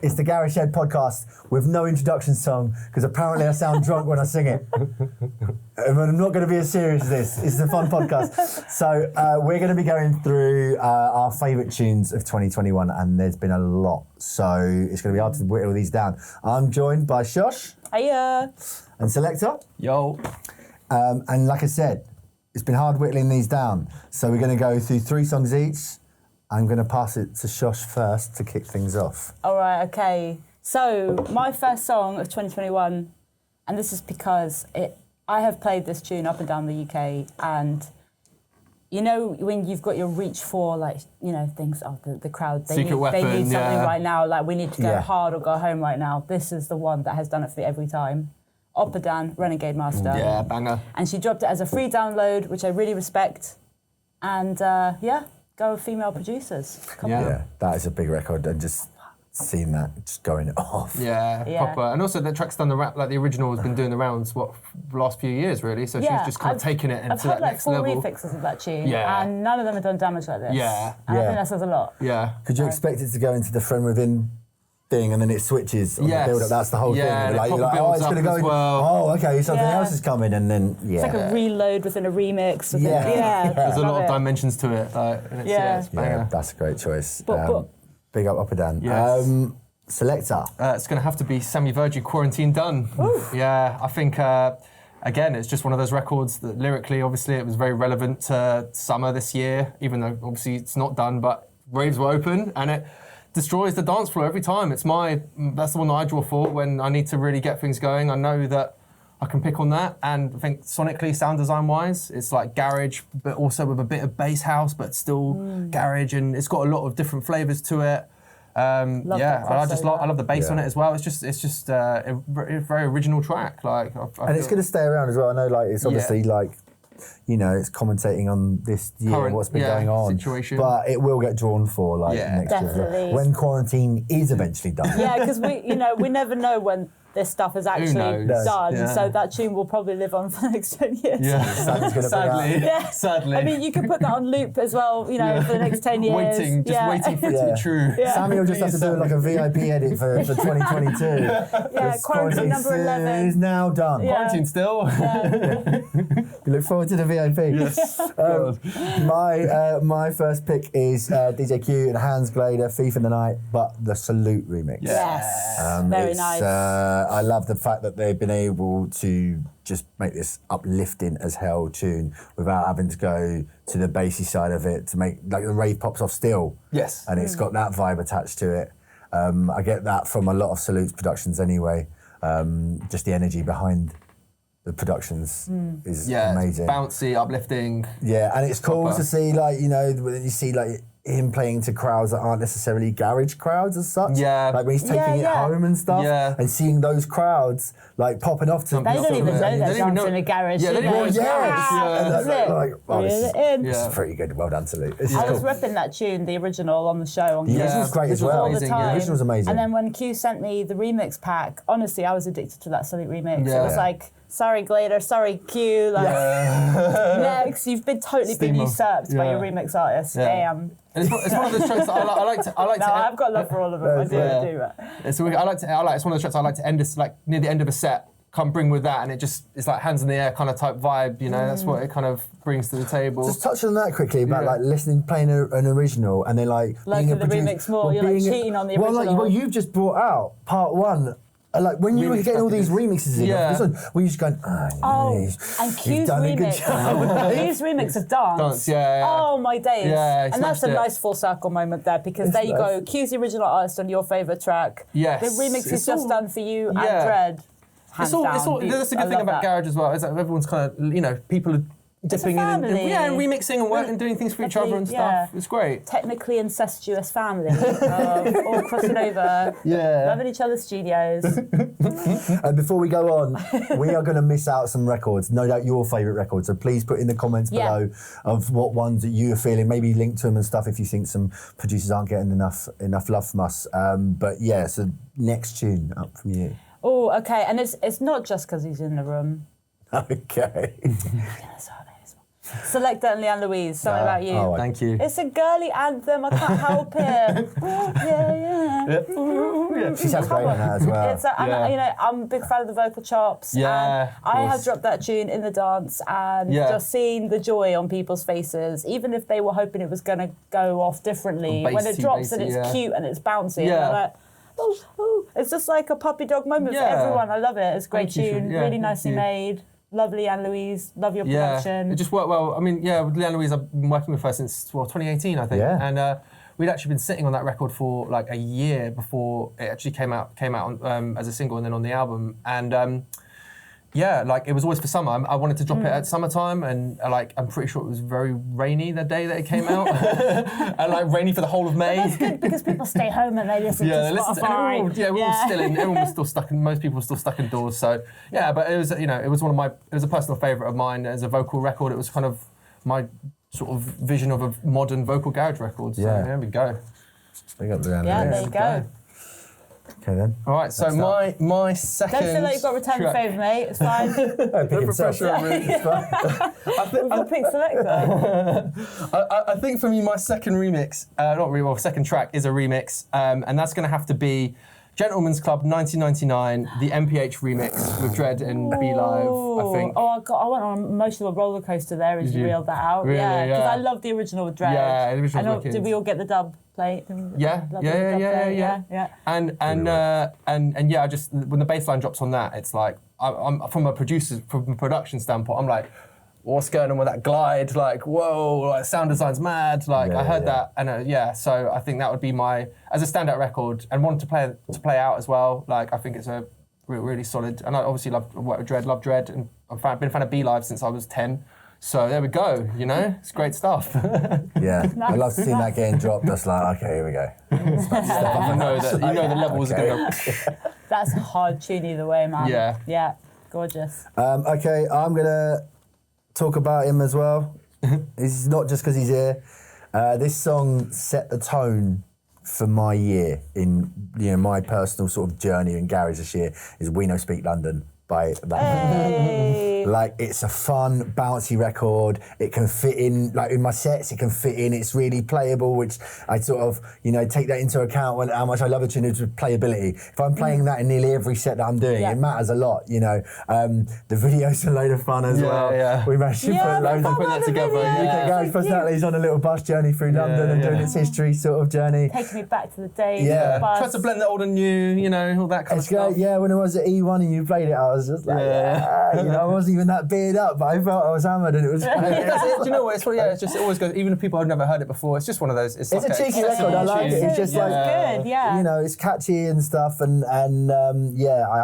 It's the Garage Shed podcast with no introduction song because apparently I sound drunk when I sing it. And I'm not going to be as serious as this. It's a fun podcast. So we're going to be going through our favourite tunes of 2021, and there's been a lot. So it's going to be hard to whittle these down. I'm joined by SHOSH. Hiya. And Soulecta. Yo. And like I said, it's been hard whittling these down. So we're going to go through 3 songs each. I'm going to pass it to SHOSH first to kick things off. All right, okay. So my first song of 2021, and this is because I have played this tune up and down the UK, and you know when you've got your reach for, like, you know, things, the crowd, they need something right now, like we need to go hard or go home right now. This is the one that has done it for me every time. Oppadan, Renegade Master. Yeah, banger. And she dropped it as a free download, which I really respect. And go with female producers. Come on. Yeah, that is a big record, and just seeing that just going off. Yeah, proper. And also the track's done the rap, like the original has been doing the rounds, the last few years really, so she's just kind of taking it into that next level. I've had like 4 remixes of that tune, and none of them have done damage like this. Yeah. And I think that says a lot. Yeah. Could you expect it to go into the Friend Within thing and then it switches on the build-up? That's the whole thing. Like, you're like, oh, it's going to go, okay, something else is coming, and then, It's like a reload within a remix. There's a lot of dimensions to it. And it's banger. That's a great choice. But big up Oppadan. Yes. Selector. It's going to have to be Sammy Virgie, Quarantine Done. Oof. Yeah, I think, again, it's just one of those records that lyrically, obviously, it was very relevant to summer this year, even though obviously it's not done, but raves were open, and it destroys the dance floor every time. That's the one that I draw for when I need to really get things going. I know that I can pick on that, and I think sonically, sound design wise, it's like garage, but also with a bit of bass house, but still garage, and it's got a lot of different flavors to it. I love the bass on it as well. It's just a very original track. And it's going to stay around as well. I know, like, it's obviously like, you know, it's commentating on this year and what's been going on. Situation. But it will get drawn for next year when quarantine is eventually done. Yeah, because we never know when this stuff is actually done. So that tune will probably live on for the next 10 years. Yeah, sadly. I mean, you can put that on loop as well, you know, for the next 10 years. Waiting for it to be true. Yeah. Sammy will just have to do like a VIP edit for 2022. Yeah, quarantine number 11 is now done. Yeah. Quarantine still. Yeah. We look forward to the VIP. Yes. My first pick is DJ Q and Hans Glader, Thief in the Night, but the Salute remix. Yes. Very nice. I love the fact that they've been able to just make this uplifting as hell tune without having to go to the bassy side of it to make, like, the rave pops off still. Yes. And it's got that vibe attached to it. I get that from a lot of Salute's productions anyway. Just the energy behind the productions is amazing. It's bouncy, uplifting. Yeah, and it's cool to see, like, you know, when you see, like, him playing to crowds that aren't necessarily garage crowds as such. Yeah. Like when he's taking it home and stuff. Yeah. And seeing those crowds, like, popping off to... They don't even know they're dancing in a garage. Yeah, they don't even know. It's pretty good. Well done, Salute. I was ripping that tune, the original, on the show. The original's great as well. All the time. The original's amazing. And then when Q sent me the remix pack, honestly, I was addicted to that Salute remix. Yeah. It was like, sorry Glader, sorry Q, like, next, you've been usurped by your remix artist. Damn. And it's one of those tracks that I like to. No, I've got love for all of them. I do that. So it's one of those tracks I like to end this, like, near the end of a set. Come bring with that, and it's like hands in the air kind of type vibe. You know, that's what it kind of brings to the table. Just touch on that quickly about like playing an original, and then like being a producer, remix more. You're like cheating on the original. Well, you've just brought out part 1. Like when you were getting all these remixes in, this one, were you just going, and Q's remix of Dance. Oh my days. Yeah, and that's a nice full circle moment there, because there you go, Q's the original artist on your favourite track. Yes. The remix is just done for you and Dread. That's the good thing about garage as well, is that everyone's kind of, you know, people are dipping in and remixing and working and doing things for each other and stuff. It's great. Technically incestuous family, all crossing over, loving each other's studios. And before we go on, we are going to miss out some records, no doubt your favourite records, so please put in the comments below of what ones that you are feeling, maybe link to them and stuff if you think some producers aren't getting enough love from us. So next tune up from you. Oh, okay, and it's not just because he's in the room. Okay. Soulecta and Leanne Louise, something about you. Oh, Thank you. It's a girly anthem. I can't help it. Yeah. She sounds great in that as well. And, you know, I'm a big fan of the vocal chops. Yeah, and I have dropped that tune in the dance and just seen the joy on people's faces, even if they were hoping it was going to go off differently. When it drops and it's cute and it's bouncy, and they're like, oh, it's just like a puppy dog moment for everyone. I love it. It's a great tune, really nicely made. Love Leanne Louise, love your production. It just worked well. I mean, with Leanne Louise, I've been working with her since 2018, I think. Yeah. And we'd actually been sitting on that record for like a year before it actually came out on, as a single and then on the album. And like it was always for summer. I wanted to drop it at summertime, and like I'm pretty sure it was very rainy the day that it came out, and like rainy for the whole of May. But that's good because people stay home and they listen to Spotify. We're all still in. Everyone was still stuck. Most people were still stuck indoors. So but it was it was a personal favourite of mine as a vocal record. It was kind of my sort of vision of a modern vocal garage record. So there we go. Big up Leanne. Yeah, there you go. Okay then. All right, so my second. Don't feel like you've got to return the favour, mate. It's fine. Don't pick himself. We've got pick Soulecta. I think for me, my second remix, second track is a remix, and that's going to have to be Gentleman's Club 1999, the MPH remix with Dread and B Live, I think. Oh, I went on an emotional roller coaster there as you reeled that out. Really? Because I love the original with Dread. Yeah, the original. Did we all get the dub plate? Yeah. And I just when the bass line drops on that, it's like I'm from a production standpoint, I'm like, what's going on with that glide? Like, whoa, like, sound design's mad. Like, I heard that, and so I think that would be my, as a standout record, and wanted to play out as well. Like, I think it's a really solid, and I obviously love Dread, and I've been a fan of B Live since I was 10. So there we go, it's great stuff. Yeah, I love seeing that getting dropped. Just like, okay, here we go. You know the levels are going to. That's a hard tune either way, man. Yeah, gorgeous. Okay, I'm gonna talk about him as well. It's not just because he's here. This song set the tone for my year in my personal sort of journey in garage this year. Is We No Speak London by that. Like, it's a fun, bouncy record. It can fit in, like in my sets, it can fit in. It's really playable, which I sort of, take that into account when how much I love a tune is playability. If I'm playing that in nearly every set that I'm doing, it matters a lot, The video's a load of fun as well. Yeah. We managed to put loads of that together. Garage personalities on a little bus journey through London and doing its history sort of journey. Taking me back to the days. Yeah. Tried to blend the old and new, all that kind of stuff. Great. Yeah, when I was at E1 and you played it, I was just like, I wasn't even that beard up, but I felt I was hammered and it was. That's it. Do you know what? It's just it always goes. Even if people have never heard it before, it's just one of those. It's like a cheeky record. I like it. It's just good. Yeah. It's catchy and stuff, and I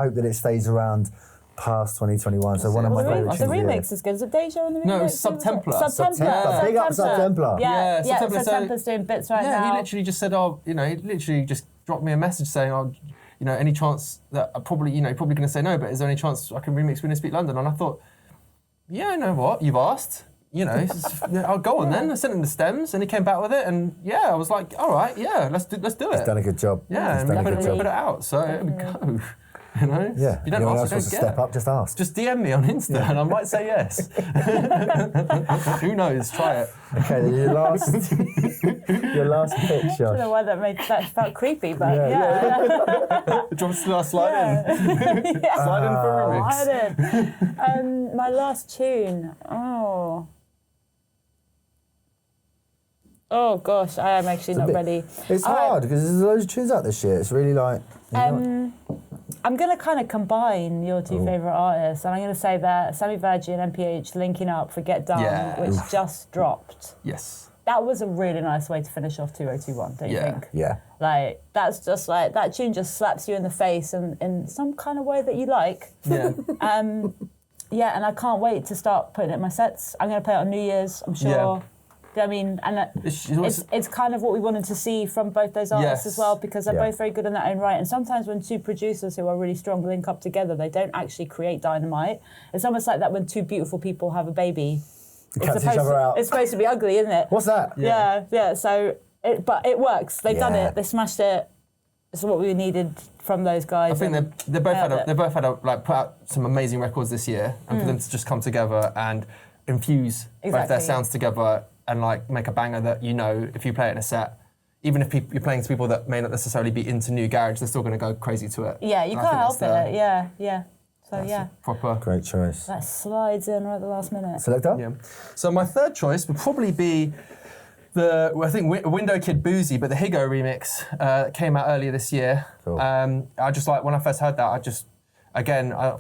hope that it stays around past 2021. So one of my favourite. The remix is good. Is it Deja on the remix? No, it's Subtemplar. Subtemplar. Big up Subtemplar. Yeah. Subtempla's doing bits right now. He literally just said, he literally just dropped me a message saying, any chance that probably going to say no, but is there any chance I can remix We No Speak London? And I thought, you know what, you've asked, I'll go on then. I sent him the stems and he came back with it, and I was like, all right, let's do it. He's done a good job. Yeah, and we put it out, so here we go. Yeah. If you don't ask, you don't get. Step up, just ask. Just DM me on Insta and I might say yes. Who knows? Try it. Okay, then your last pick, Josh. I don't know why that felt creepy, but Do you want to slide in? Slide in for a remix. Slide in. My last tune. Oh gosh, I am actually not ready. It's hard because there's loads of tunes out this year. It's really like. I'm going to kind of combine your two favourite artists, and I'm going to say that Sammy Virgin and MPH linking up for Get Down, which just dropped. Yes. That was a really nice way to finish off 2021, don't you think? Yeah. Like, that's just like, that tune just slaps you in the face in some kind of way that you like. Yeah. And I can't wait to start putting it in my sets. I'm going to play it on New Year's, I'm sure. Yeah. I mean, and it's kind of what we wanted to see from both those artists as well, because they're both very good in their own right. And sometimes when two producers who are really strong link up together, they don't actually create dynamite. It's almost like that when two beautiful people have a baby. It's supposed to be ugly, isn't it? What's that? Yeah. So, but it works. They've done it. They smashed it. It's what we needed from those guys. I think they both had put out some amazing records this year, and for them to just come together and infuse both their Exactly. sounds together and like make a banger that if you play it in a set, even if you're playing to people that may not necessarily be into new garage, they're still going to go crazy to it. Yeah, you And I can't think help that's it. Yeah. So yeah, proper. Great choice. that slides in right at the last minute. Selector? Yeah. So my third choice would probably be Window Kid Boozy, but the Higo remix came out earlier this year. Cool. I just when I first heard that,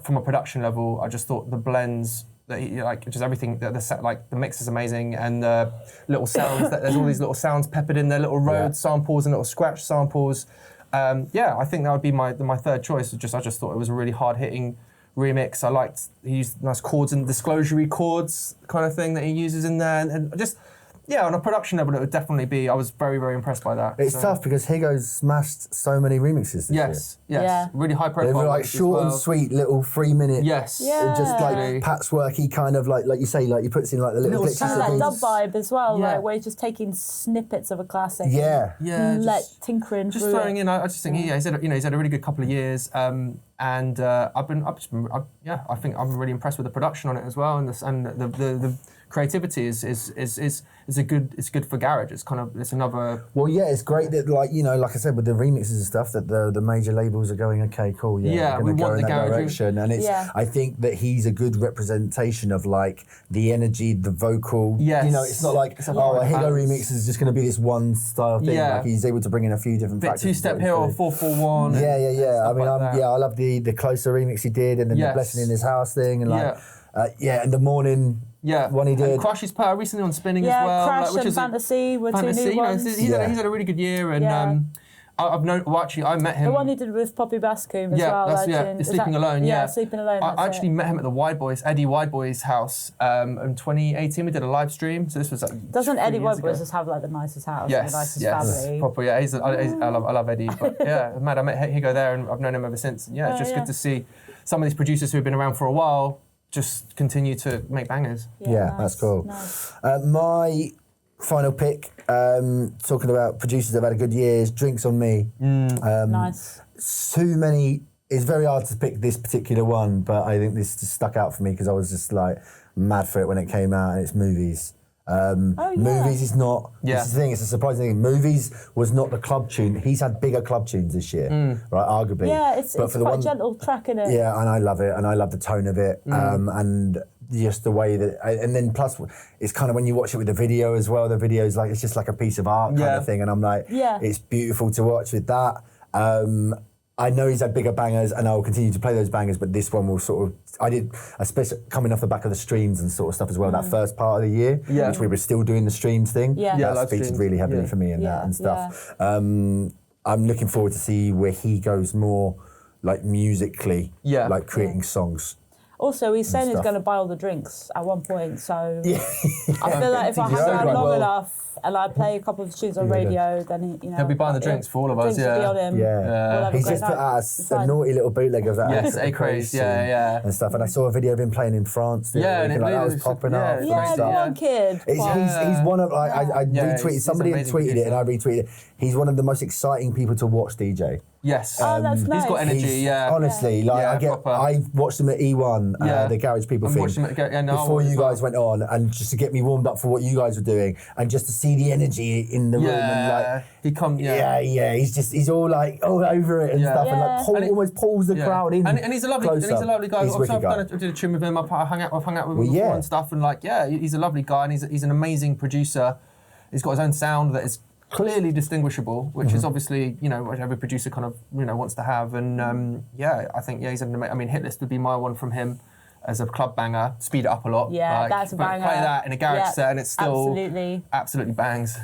from a production level, I just thought the blends, just everything, the mix is amazing, and the little sounds, there's all these little sounds peppered in there, little Rhodes samples and little scratch samples. I think that would be my third choice. I just thought it was a really hard-hitting remix. I liked, he used nice chords and disclosure chords kind of thing that he uses in there, and just, on a production level, it would definitely be. I was very, very impressed by that. It's tough because Higo's smashed so many remixes this year. Yes, Yeah. really high profile. They were like ones as short and well. sweet little 3-minute. Yes. Yeah. Just like Absolutely. patchworky kind of like you say, like he puts in like the little glitches Kind of of that things. dub vibe as well, Yeah. like where you're just taking snippets of a classic. Yeah. Yeah, Like just tinkering just through throwing it. in. I just think he's had a really good couple of years, and I think I'm really impressed with the production on it as well, and the creativity is good for garage. It's another. Well, yeah, it's great that like I said with the remixes and stuff that the major labels are going, okay, cool, Yeah, we're we gonna go want in the that garage. direction, and it's. Yeah. I think that he's a good representation of like the energy, the vocal. Yes. It's not like It's a a Higo balance. remix is just going to be this one style thing. Yeah. Like he's able to bring in a few different Bit factors. two-step here or 4/4-1. Yeah. and I mean, stuff like that. I love the closer remix he did, and then Yes. the blessing in his house thing, and and the morning one he did. And Crush is put out recently on Spinning Yeah, as well. Crash which and is Fantasy were two Fantasy. new ones. He's had a really good year, and Yeah. I've known. Well, actually, I met him. The one he did with Poppy Bascombe as well. That's legend. Is Sleeping that- Alone. Yeah, Sleeping Alone. I that's actually it. met him at the Eddie Wideboy's house in 2018. We did a live stream, so this was like. Doesn't 3 Eddie years ago. Wideboy just have like the nicest house Yes, and the nicest yes, family? proper. Yeah, I love Eddie. But yeah, mad. I met Higo there, and I've known him ever since. And yeah, it's just good to see some of these producers who have been around for a while just continue to make bangers. Yeah, that's cool. Nice. My final pick, talking about producers that have had a good year, is Drinks on Me. Nice. Too many. It's very hard to pick this particular one, but I think this just stuck out for me because I was just like mad for it when it came out, and it's Movies. Movies is not. Yeah. This is the thing. It's a surprising thing. Movies was not the club tune. He's had bigger club tunes this year, right? Arguably. Yeah, it's But for the quite one- a gentle track in it. Yeah, and I love it, and I love the tone of it, and just the way that, and then plus it's kind of when you watch it with the video as well. The video is like it's just like a piece of art kind of thing, and I'm like, it's beautiful to watch with that. I know he's had bigger bangers, and I will continue to play those bangers, but this one will sort of. I did, especially coming off the back of the streams and sort of stuff as well. That first part of the year, which we were still doing the streams thing, Yeah. Yeah, that live featured streams. really heavily Yeah. for me and Yeah, that and stuff. I'm looking forward to see where he goes more, like musically, like creating songs. Also, he's saying he's stuff. going to buy all the drinks at one point, so Yeah. I feel like if I You hang know around quite long well. enough and I play a couple of tunes on radio, then He'll be buying the drinks for all of us, drinks will be on him. Yeah. We'll have a He's great just put night. out It's a fine. naughty little bootleg of that. Yes, Acid A Craze, tune yeah. and stuff. And I saw a video of him playing in France. the Yeah, other and week, it like, that really was popping yeah, up. it's and Yeah, great, come stuff. on, kid. He's one of I Yeah, retweeted he's somebody had amazing tweeted it and I producer. retweeted it. He's one of the most exciting people to watch DJ. Yes. Oh, that's nice. He's got energy, He's- Honestly, like Yeah, I proper. watched him at E1, the Garage People I'm thing, watching it again now before as you well. guys went on, and just to get me warmed up for what you guys were doing, and just to see the energy in the room, and like he come. he's all like all over it and stuff, and like Yeah. And it- almost pulls the crowd in. And he's a lovely, closer. guy. He's a I've wicked guy. did a tune with him. I've hung out with him Well, before yeah. and stuff. And like, he's a lovely guy, and he's an amazing producer. He's got his own sound that is clearly distinguishable, which is obviously what every producer kind of wants to have. And I think he's an amazing. I mean, Hit List would be my one from him as a club banger. Speed it up a lot. Yeah, like, that's a banger. Play that in a garage Yeah, set, and it's still absolutely bangs.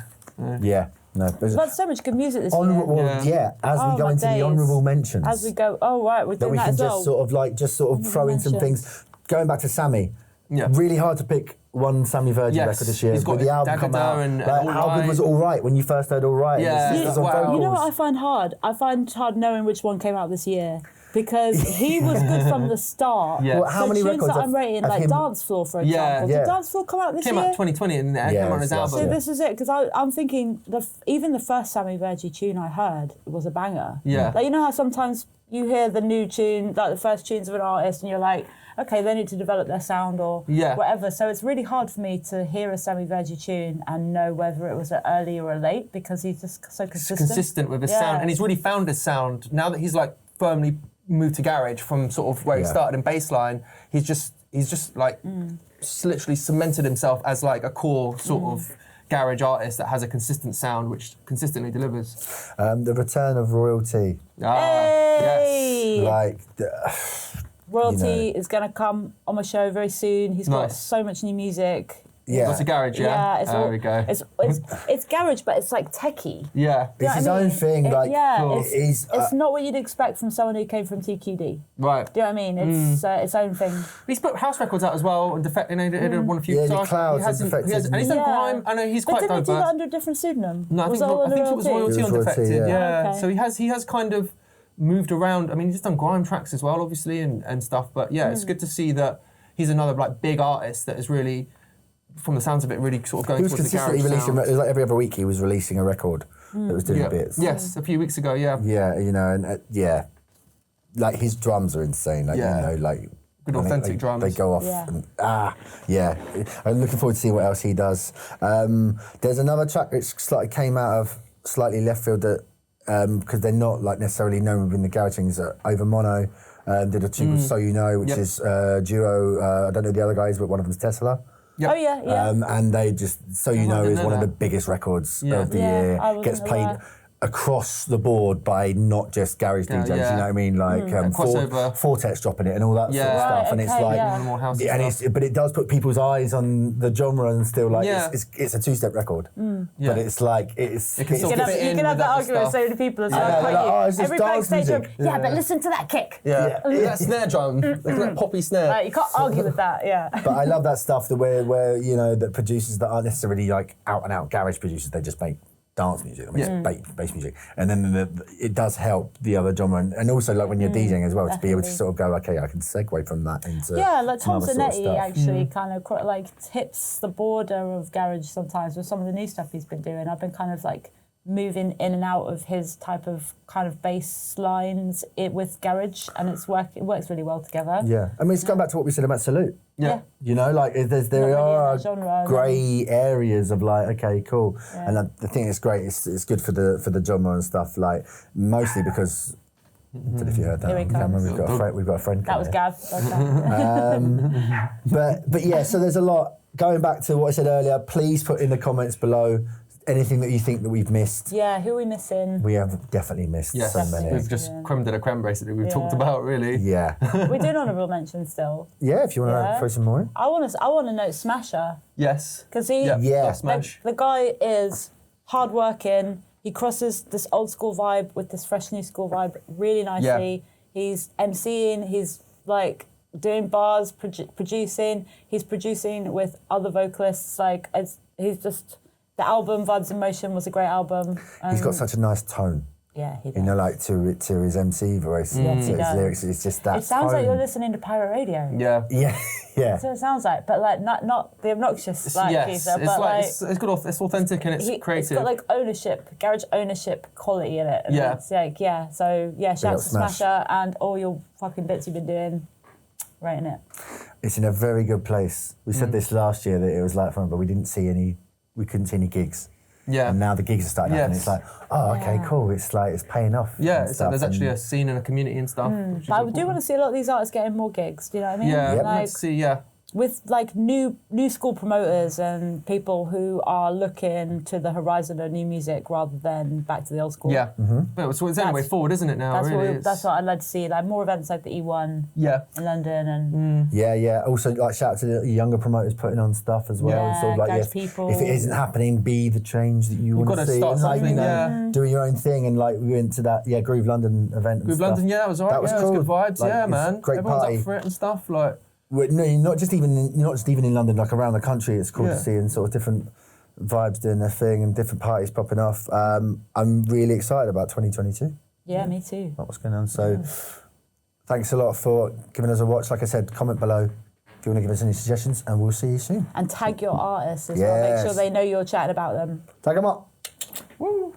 Yeah, no. But so much good music this Honourable, year. as Oh, we go my into the days. honourable mentions. As we go, we're that doing we that can as just well. sort of throw in some mentions. things. Going back to Sammy, Yeah. really hard to pick one Sammy Virgin Yes, record this year. he's got With the album Dagger come Da out, and like, All how good Right. was All Right when you first heard All Right? Yeah. The sisters on Wow. vocals. You know what I find hard? I find hard knowing which one came out this year. Because he was good from the start. Yeah. Well, how So many tunes records that I'm rating, of like him? Dance Floor, for Yeah. example. Yeah. Did Dance Floor come out this Came year? out 2020 and it Yeah, came on his so album. So Yeah. this is it, because I'm thinking even the first Sammy Virgie tune I heard was a banger. Yeah. Like, you know how sometimes you hear the new tune, like the first tunes of an artist, and you're like, okay, they need to develop their sound or whatever. So it's really hard for me to hear a Sammy Verji tune and know whether it was an early or a late because he's just so consistent. He's consistent with his sound, and he's really found his sound now that he's like firmly moved to garage from sort of where he started in bassline. He's just like literally cemented himself as like a core sort of garage artist that has a consistent sound which consistently delivers. The return of Royalty. Hey! Yes. Like. Royalty is going to come on my show very soon. He's got so much new music. Yeah. What's a garage, it's there we go. It's garage, but it's like techie. Yeah. It's his own thing. It's not what you'd expect from someone who came from TQD. Right. Do you know what I mean? It's its own thing. He's put house records out as well, and he won a few. Yeah, the Clouds and Defected. And he's done grime. I know he's quite diverse. But didn't he do that under a different pseudonym? No, I think it was Royalty on Royalty, Defected. yeah. So he has kind of moved around. I mean, he's done grime tracks as well, obviously, and stuff. But yeah, it's good to see that he's another like big artist that is really, from the sounds of it, really sort of going towards the garage consistently releasing. sound. It was like every other week he was releasing a record that was doing bits. Yes, a few weeks ago. Yeah. Yeah, you know, and like his drums are insane. Like you know, like good authentic drums. They go off. Yeah. And, I'm looking forward to see what else he does. There's another track that came out of slightly left field that. Because they're not like necessarily known within the garage things. Over Mono did a tune called So You Know, which is duo. I don't know the other guys, but one of them's Tesla. Yep. Oh yeah. And they just So You Know is one of the biggest records of the year. Gets played across the board by not just garage DJs. You know what I mean? Like Fortet's dropping it and all that sort of stuff. And it's like, but it does put people's eyes on the genre and still like it's a two-step record. But it's like you can have that argument with so many people as well. Every backstage joke, but listen to that kick. That snare drum, that poppy snare. You can't argue with that. Yeah. But I love that stuff. The where you know that producers that aren't necessarily like out and out garage producers, they just make dance music, I mean, it's bass music, and then it does help the other genre, and also like when you're DJing as well, to be able to sort of go, okay, I can segue from that into like Tom Zanetti actually kind of like tips the border of garage sometimes with some of the new stuff he's been doing. I've been kind of like moving in and out of his type of kind of bass lines with garage, and it works really well together. Yeah, I mean, it's going back to what we said about Salute. Yeah. You know, like there are grey areas of like, okay, cool, and I think it's great. It's good for the genre and stuff. Like mostly because. I don't know if you heard that. Here he comes. We've got a friend. That was Gav. But yeah, so there's a lot. Going back to what I said earlier, please put in the comments below anything that you think that we've missed. Yeah, who are we missing? We have definitely missed so many. We've just creme de la creme, basically. We've talked about, really. Yeah. We're doing honourable mentions still. Yeah, if you want to throw some more in. I want to note Smasher. Yes. Because Smash. The guy is hard-working. He crosses this old school vibe with this fresh new school vibe really nicely. Yeah. He's MCing, he's like doing bars, producing. He's producing with other vocalists. Like, he's just... The album, Vibes in Motion, was a great album. He's got such a nice tone. Yeah, he does. You know, like to his MC voice, to his lyrics, it's just that. It sounds like you're listening to pirate radio. Yeah. That's what it sounds like, but like not the obnoxious geezer, but like it's good, it's authentic and it's creative. It's got like ownership, garage ownership quality in it. And it's like so shout out to Smasher and all your fucking bits you've been doing, rating it. It's in a very good place. We said this last year that it was like fun, but we couldn't see any gigs. Yeah. And now the gigs are starting up and it's like, okay, cool. It's like, it's paying off. Yeah, it's like there's actually a scene and a community and stuff. But I do want to see a lot of these artists getting more gigs, do you know what I mean? Yeah, let's see, With like new school promoters and people who are looking to the horizon of new music rather than back to the old school. Yeah. Well, so it's the only way forward, isn't it now, that's what I'd like to see. Like more events like the E1 in London and... Yeah. Also, like shout out to the younger promoters putting on stuff as well. And sort of like, if it isn't happening, be the change that you want to see. Start something, doing your own thing. And like we went to that Groove London event. Groove London, that was alright. That was cool. Good vibes, like, man. Great Everyone's party. up for it and stuff, like... No, not just even in London, like around the country. It's cool to see and sort of different vibes doing their thing and different parties popping off. I'm really excited about 2022. Yeah, me too. About what's going on. So thanks a lot for giving us a watch. Like I said, comment below if you want to give us any suggestions, and we'll see you soon. And tag your artists as well. Make sure they know you're chatting about them. Tag them up. Woo.